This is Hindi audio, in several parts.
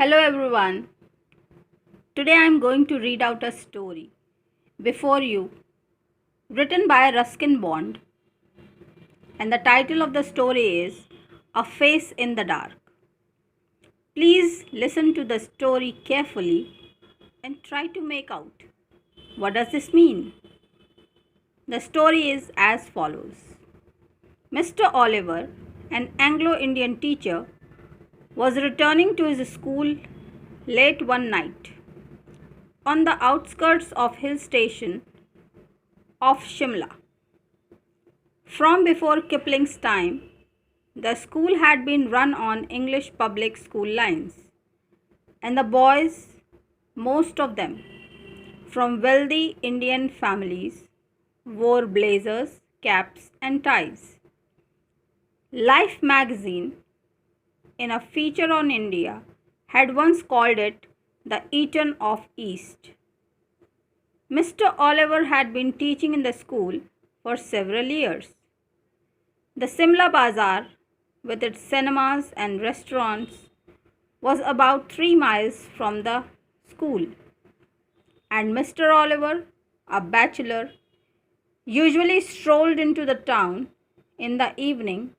Hello everyone. Today I am going to read out a story before you written by Ruskin Bond, and the title of the story is A Face in the Dark. Please listen to the story carefully and try to make out what does this mean. The story is as follows. Mr. Oliver, an Anglo-Indian teacher, was returning to his school late one night on the outskirts of hill station of Shimla. From before Kipling's time, the school had been run on English public school lines, and the boys, most of them from wealthy Indian families, wore blazers, caps, and ties. Life magazine, in a feature on India, had once called it the Eton of East. Mr. Oliver had been teaching in the school for several years. The Simla Bazaar, with its cinemas and restaurants, was about 3 miles from the school, and Mr. Oliver, a bachelor, usually strolled into the town in the evening,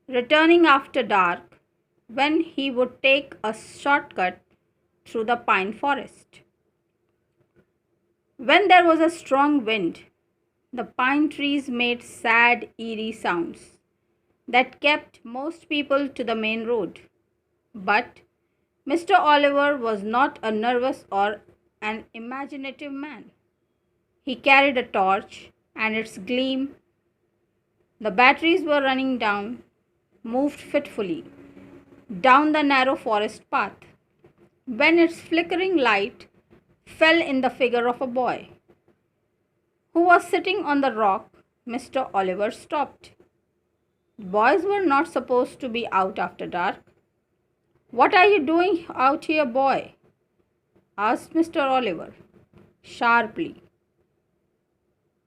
returning after dark when he would take a shortcut through the pine forest. When there was a strong wind, the pine trees made sad, eerie sounds that kept most people to the main road. But Mr. Oliver was not a nervous or an imaginative man. He carried a torch, and its gleam, the batteries were running down, moved fitfully down the narrow forest path. When its flickering light fell in the figure of a boy who was sitting on the rock, Mr. Oliver stopped. Boys were not supposed to be out after dark. "What are you doing out here, boy?" asked Mr. Oliver sharply.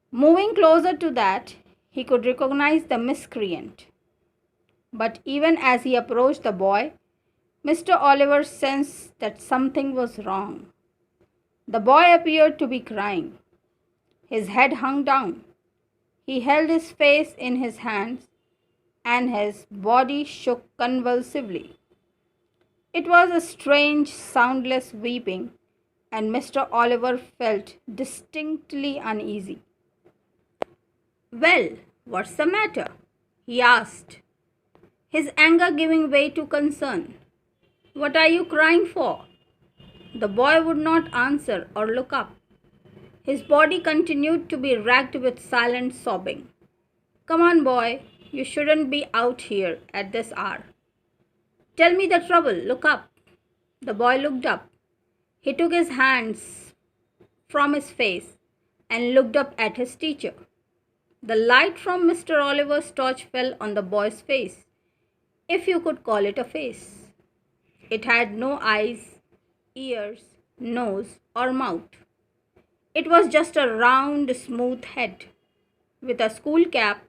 Moving closer to that, he could recognize the miscreant. But even as he approached the boy, Mr. Oliver sensed that something was wrong. The boy appeared to be crying. His head hung down. He held his face in his hands, and his body shook convulsively. It was a strange, soundless weeping, and Mr. Oliver felt distinctly uneasy. "Well, what's the matter?" he asked, his anger giving way to concern. "What are you crying for?" The boy would not answer or look up. His body continued to be racked with silent sobbing. "Come on, boy, you shouldn't be out here at this hour. Tell me the trouble, look up." The boy looked up. He took his hands from his face and looked up at his teacher. The light from Mr. Oliver's torch fell on the boy's face, if you could call it a face. It had no eyes, ears, nose, or mouth. It was just a round, smooth head with a school cap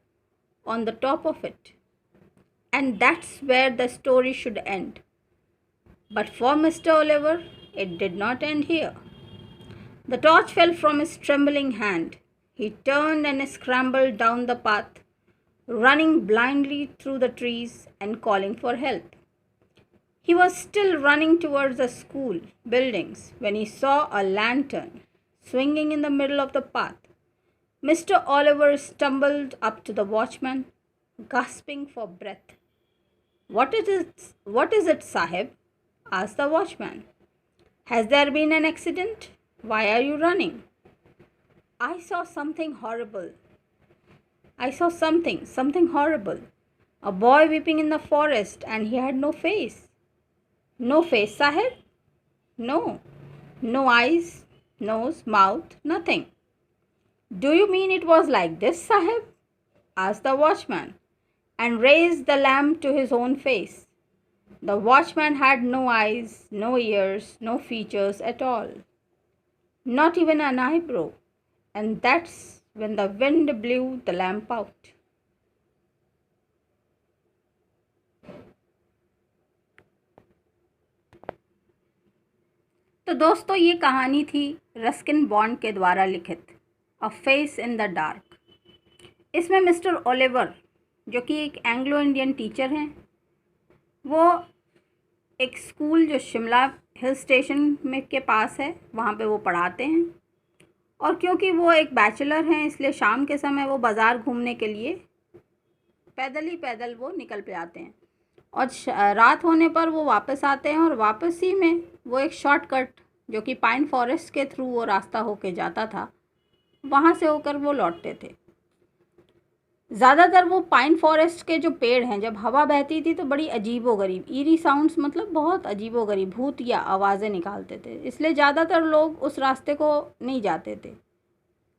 on the top of it. And that's where the story should end. But for Mr. Oliver, it did not end here. The torch fell from his trembling hand. He turned and scrambled down the path, running blindly through the trees and calling for help. He was still running towards the school buildings when he saw a lantern swinging in the middle of the path. Mr. Oliver stumbled up to the watchman, gasping for breath. What is it, Sahib?" asked the watchman. "Has there been an accident? Why are you running?" "I saw something horrible. I saw something horrible. A boy weeping in the forest, and he had no face." "No face, Sahib?" "No. No eyes, nose, mouth, nothing." "Do you mean it was like this, Sahib?" asked the watchman, and raised the lamp to his own face. The watchman had no eyes, no ears, no features at all, not even an eyebrow, and that's when the wind blew the lamp out. तो दोस्तों, ये कहानी थी रस्किन बॉन्ड के द्वारा लिखित अ फेस इन द डार्क। इसमें मिस्टर ओलिवर, जो कि एक एंग्लो इंडियन टीचर हैं, वो एक स्कूल जो शिमला हिल स्टेशन में के पास है, वहाँ पे वो पढ़ाते हैं। और क्योंकि वो एक बैचलर हैं, इसलिए शाम के समय वो बाज़ार घूमने के लिए पैदल वो निकल पे आते हैं। और रात होने पर वो वापस आते हैं, और वापसी में वो एक शॉर्टकट, जो कि पाइन फॉरेस्ट के थ्रू वो रास्ता होके जाता था, वहाँ से होकर वो लौटते थे। ज़्यादातर वो पाइन फॉरेस्ट के जो पेड़ हैं, जब हवा बहती थी तो बड़ी अजीबोगरीब ईरी साउंड्स, मतलब बहुत अजीबोगरीब भूत या आवाज़ें निकालते थे, इसलिए ज़्यादातर लोग उस रास्ते को नहीं जाते थे।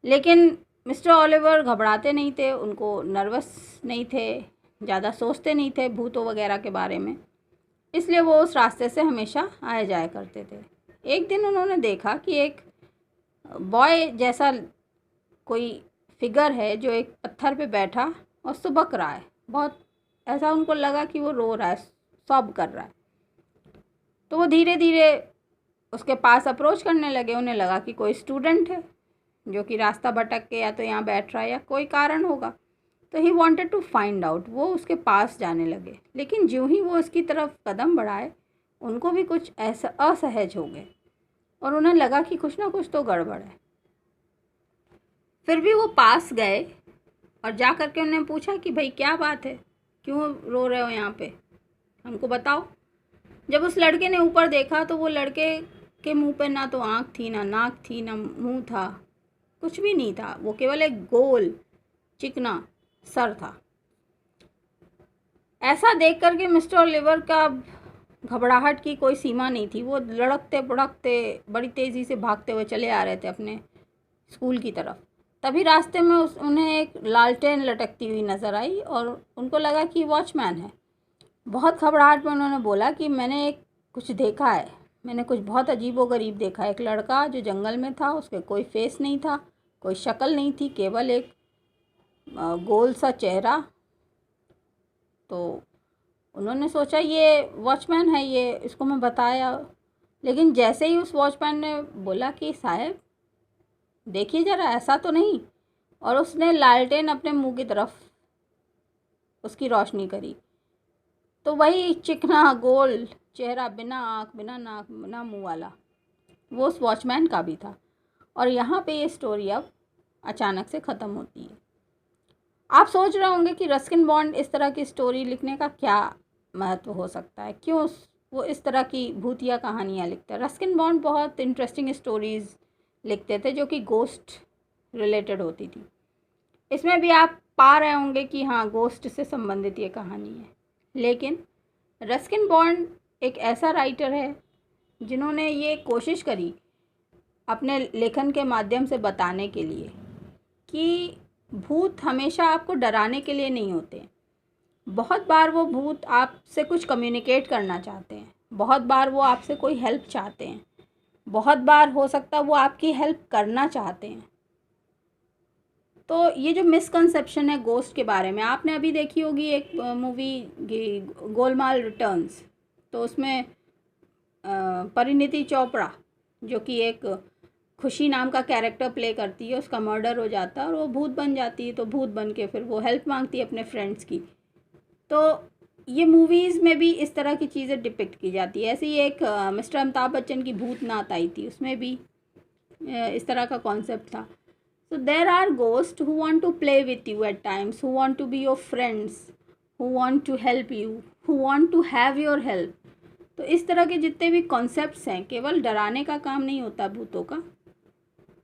लेकिन मिस्टर ओलिवर घबराते नहीं थे, उनको नर्वस नहीं थे, ज़्यादा सोचते नहीं थे भूतों वगैरह के बारे में, इसलिए वो उस रास्ते से हमेशा आया जाया करते थे। एक दिन उन्होंने देखा कि एक बॉय जैसा कोई फिगर है जो एक पत्थर पे बैठा और सुबक रहा है। बहुत ऐसा उनको लगा कि वो रो रहा है, सॉब कर रहा है। तो वो धीरे धीरे उसके पास अप्रोच करने लगे। उन्हें लगा कि कोई स्टूडेंट है जो कि रास्ता भटक के या तो यहाँ बैठ रहा है या कोई कारण होगा। तो he wanted to find out. वो उसके पास जाने लगे, लेकिन ज्यों ही वो उसकी तरफ कदम बढ़ाए, उनको भी कुछ ऐसा असहज हो गए और उन्हें लगा कि कुछ ना कुछ तो गड़बड़ है। फिर भी वो पास गए और जा कर के उन्हें पूछा कि भाई क्या बात है, क्यों रो रहे हो यहाँ पे, हमको बताओ। जब उस लड़के ने ऊपर देखा तो वो लड़के के मुंह पे ना तो आँख थी, ना नाक थी, ना मुंह था, कुछ भी नहीं था। वो केवल एक गोल चिकना सर था। ऐसा देख कर के मिस्टर ओलिवर का घबराहट की कोई सीमा नहीं थी। वो लड़कते भड़कते बड़ी तेज़ी से भागते हुए चले आ रहे थे अपने स्कूल की तरफ। तभी रास्ते में उन्हें एक लालटेन लटकती हुई नज़र आई और उनको लगा कि वॉचमैन है। बहुत घबराहट में उन्होंने बोला कि मैंने एक कुछ देखा है, मैंने कुछ बहुत अजीबोगरीब देखा है। एक लड़का जो जंगल में था, उसके कोई फेस नहीं था, कोई शक्ल नहीं थी, केवल एक गोल सा चेहरा। तो उन्होंने सोचा ये वॉचमैन है, ये इसको मैं बताया। लेकिन जैसे ही उस वॉचमैन ने बोला कि साहब देखिए ज़रा, ऐसा तो नहीं, और उसने लालटेन अपने मुंह की तरफ उसकी रोशनी करी, तो वही चिकना गोल चेहरा, बिना आँख, बिना नाक, बिना मुंह वाला, वो उस वॉचमैन का भी था। और यहाँ पे ये स्टोरी अब अचानक से ख़त्म होती है। आप सोच रहे होंगे कि रस्किन बॉन्ड इस तरह की स्टोरी लिखने का क्या महत्व हो सकता है, क्यों वो इस तरह की भूतिया कहानियाँ लिखते हैं। रस्किन बॉन्ड बहुत इंटरेस्टिंग स्टोरीज़ लिखते थे जो कि गोस्ट रिलेटेड होती थी। इसमें भी आप पा रहे होंगे कि हाँ, गोस्ट से संबंधित ये कहानी है। लेकिन रस्किन बॉन्ड एक ऐसा राइटर है जिन्होंने ये कोशिश करी अपने लेखन के माध्यम से बताने के लिए कि भूत हमेशा आपको डराने के लिए नहीं होते। बहुत बार वो भूत आपसे कुछ कम्युनिकेट करना चाहते हैं, बहुत बार वो आपसे कोई हेल्प चाहते हैं, बहुत बार हो सकता है वो आपकी हेल्प करना चाहते हैं। तो ये जो मिसकंसेप्शन है गोस्ट के बारे में, आपने अभी देखी होगी एक मूवी गोलमाल रिटर्न्स। तो उसमें परिणीति चोपड़ा, जो कि एक खुशी नाम का कैरेक्टर प्ले करती है, उसका मर्डर हो जाता है और वो भूत बन जाती है। तो भूत बन के फिर वो हेल्प मांगती है अपने फ्रेंड्स की। तो ये मूवीज़ में भी इस तरह की चीज़ें डिपिक्ट की जाती है। ऐसे ही एक मिस्टर अमिताभ बच्चन की भूतनाथ आई थी, उसमें भी इस तरह का कॉन्सेप्ट था। So there are ghosts who want to play with you at times, who want to be your friends, who want to help you, who want to have your help. तो इस तरह के जितने भी कॉन्सेप्ट्स हैं, केवल डराने का काम नहीं होता भूतों का,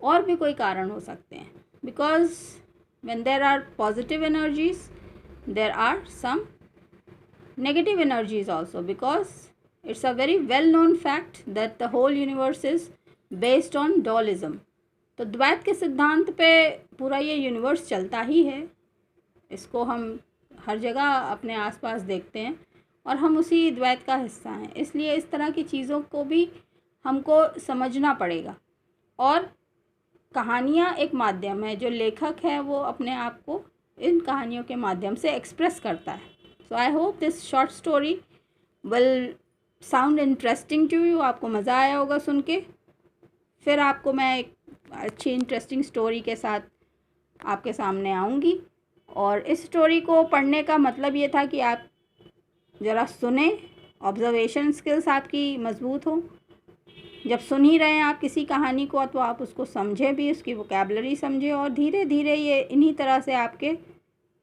और भी कोई कारण हो सकते हैं। Because when there are positive energies, there are some negative energies also, because it's a very well known fact that the whole universe is based on dualism. तो द्वैत के सिद्धांत पे पूरा ये यूनिवर्स चलता ही है। इसको हम हर जगह अपने आसपास देखते हैं और हम उसी द्वैत का हिस्सा हैं। इसलिए इस तरह की चीज़ों को भी हमको समझना पड़ेगा। और कहानियाँ एक माध्यम है, जो लेखक है वो अपने आप को इन कहानियों के माध्यम से एक्सप्रेस करता है। So I hope this short story will sound interesting to you. आपको मज़ा आया होगा सुन के। फिर आपको मैं एक अच्छी इंटरेस्टिंग स्टोरी के साथ आपके सामने आऊँगी। और इस स्टोरी को पढ़ने का मतलब ये था कि आप ज़रा सुने, ऑब्जर्वेशन स्किल्स आपकी मज़बूत हो। जब सुन ही रहे हैं आप किसी कहानी को तो आप उसको समझें भी, उसकी वोकैबुलरी समझें, और धीरे धीरे ये इन्हीं तरह से आपके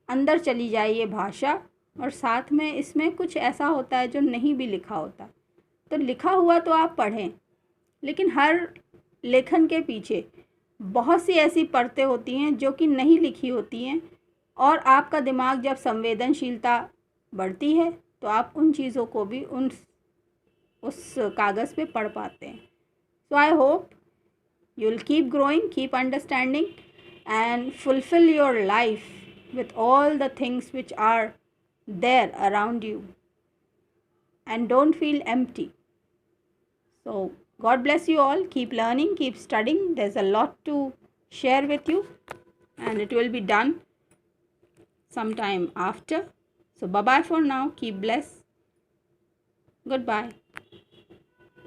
अंदर चली जाए ये भाषा। और साथ में इसमें कुछ ऐसा होता है जो नहीं भी लिखा होता, तो लिखा हुआ तो आप पढ़ें, लेकिन हर लेखन के पीछे बहुत सी ऐसी परतें होती हैं जो कि नहीं लिखी होती हैं, और आपका दिमाग जब संवेदनशीलता बढ़ती है तो आप उन चीज़ों को भी उस कागज़ पे पढ़ पाते हैं। So I hope you will keep growing, keep understanding and fulfill your life with all the things which are there around you, and don't feel empty. So God bless you all. Keep learning, keep studying. There's a lot to share with you, and it will be done sometime after. So bye bye for now. Keep blessed. Goodbye.